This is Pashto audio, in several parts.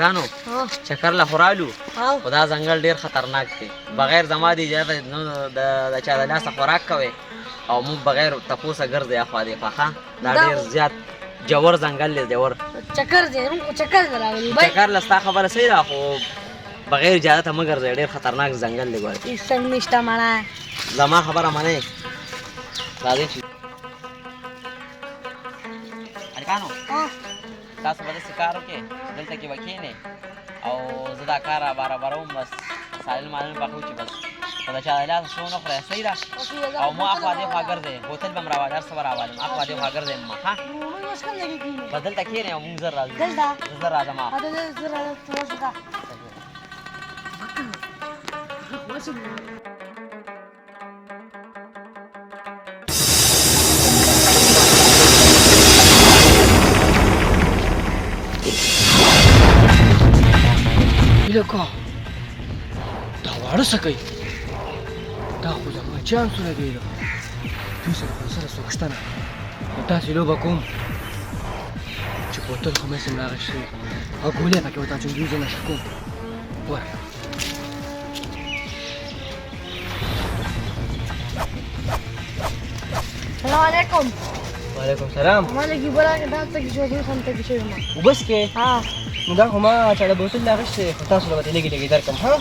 هلکانو چکر له خورالو خو دا ځنګل ډېر خطرناک دی بغیر زما د اجازه نو د چا د لاسه خوراک کوئ او موږ بغیر تپوسه ګرځئ اخوا دېخوا ښه دا ډېر زیات جوور ځنګل دی جوور چکر دی چکر نه راغلی چکر له ستا خبره صحیح ده خو بغیر اجازته مه ګرځئ ډېر خطرناک ځنګل دی ګوره هېڅ نشته مړه زما خبره منئ راځئ چې هلکانو تاسو به داسې کار وکړئ دلته کې به کښېنئ او زه دا کار برابروم بس سالل مالل پخوو چې بس خو د چا د لاسه شو نه خورئ صحیح ده او مو اخوا دېخوا ګرځئ بوتل به م راوالم هر څه به راوالم اخوا دېخوا ګرځئ مه ښه بس دلته کښېنئ او مونږ ژر راځو زه راځم لکه دا واړه څه کوي دا خو زما جان سره دی دوی سره خو سره څوک شته نه نو داسې لوبه کوم چې بوتل خو مې سم راغشي او ګولۍ پکې ورته اچوم زه نشه کوم ګوره سلام علیکم وعلیکم سلام ما لږ اوبه راکړه دا څه کې شوی دي خو ته کې شوی ما اوبه څښې ها نو دا خو ما چاړه بوتل راغشتې خو تاسو له به لږې لږې درکړم ها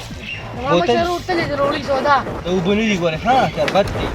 ما مشر ورتلې د روړي سودا د اوبه نه دي ګورې ها شربت دی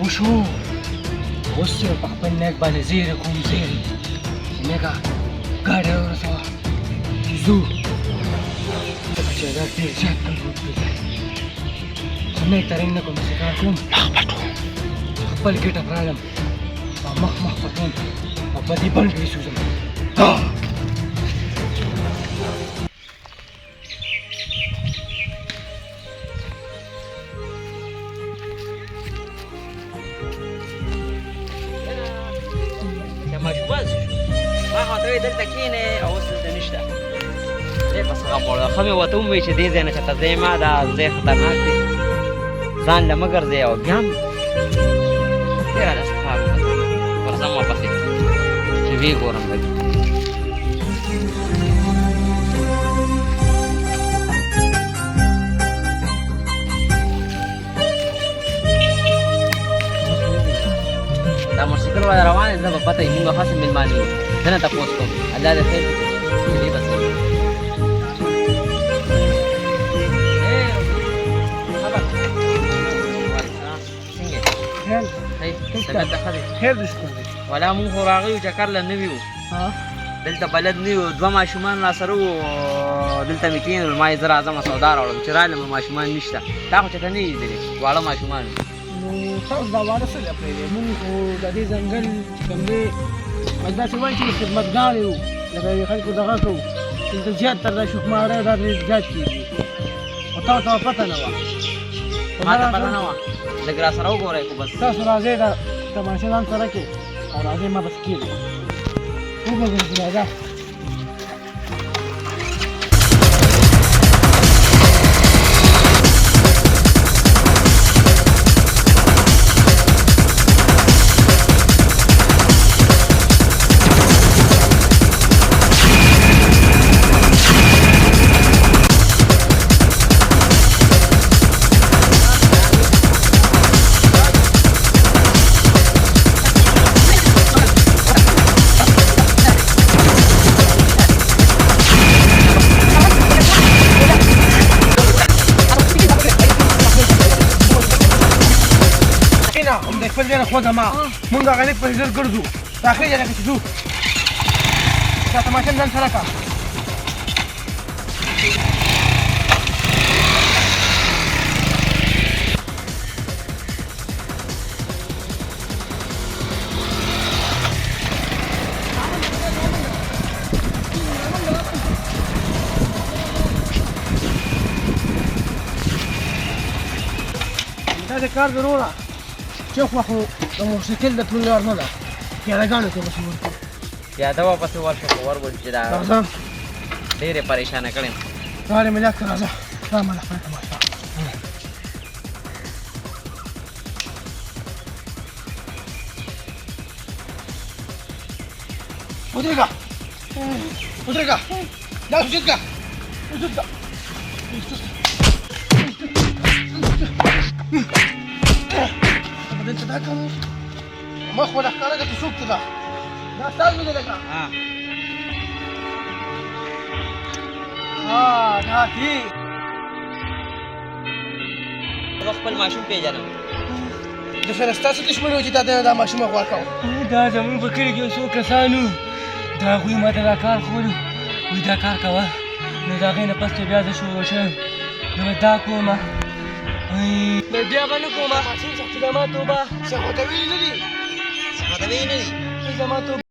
وشو اوس یې په خپل نیک باندې زیری کوم زیری نیکه ګاډی راورسوه چې ځو ځکه چې دا ډېر زیات تودوخ دی زه نیک ترین نه کوم چې کار کوم مخ پټوم خپل ګېټه پرالم او مخ پټوم او په دې بڼ کې سوځم ماشومان ما خو ته وایې دلته کښېنې او اوس دلته نشته دی په څه غم وړه ښه مې ورته ووایي چې دې ځای نه چېرته ځې ما دا ځای خطرناک دی ځان له مه ګرځې او بیا هم ډېره داسې کار وکړه ورځم واپسې چې ویې ګورم لږ دا موټرسایکل والا روان دی زه به پته وي مونږ به خاصې مېلمانه یو زه نه تپوس کوم الله دې خیر وکړي بس خیر دې شکر دی ولا مونږ خو راغلي یو چکر له نه ویو دلته بلد نه یو دوه ماشومان راسره وو دلته مې کښېنول ما یې زه راځم سودا راوړم چې رالم ماشومان نشته تا خو چېرته نه یې لیدلې واړه ماشومان نو تاسو دا واړه څه له پرېږدئ مونږ خو د دې ځنګل چې کوم دی بس داسې وایي چې خدمتګار یو لکه د خلکو دغه کوو دلته زیاتره دا شوخماری دا ډېر زیات کېږي خو تاسو ته پته نه وه ما ته پته نه وه لږ راسره وګورئ خو بس تاسو راځئ دا تماشه ځان سره کړئ او راځئ ما بس کېږي وګورئ راځه خپل ځای نه خوځه ما مونږ هغه لیک پسې ژر ګرځو راخېږه لکه چې ځو دا تماشه ځان سره کړه دا د کار ضروره چوخ خو د موټرسایکل د تلو لار نه ده پیادهګانو ته بس ورکړو پیاده واپس ورشه خو ورول چې دا راځه ډېرې پریشانه کړې راغلی ملیک ته راځه دا مله خپله تماشا ودرېږه ودرېږه دا وجود کا وجود کا دلته دا کوم مخ ولا ښکاره که څوک ته ده دا ستاسو دی لکه دا دي زه خپل ماشوم پېژنم د سره ستاسو دښمن و چې تا ته دا ماشوم غوړ کوم دا زموږ په کلي کې یو څو کسانو د هغوی ما ته دا کار ښودو وایي دا کار کوه نو د هغې نه پس چې بیا زه شروع شوم نو دا کومه نو بیا به نه کومه چې زما توبه څه خو ته ویلي نه دي څه خو ته ویلي نه دي زما توبه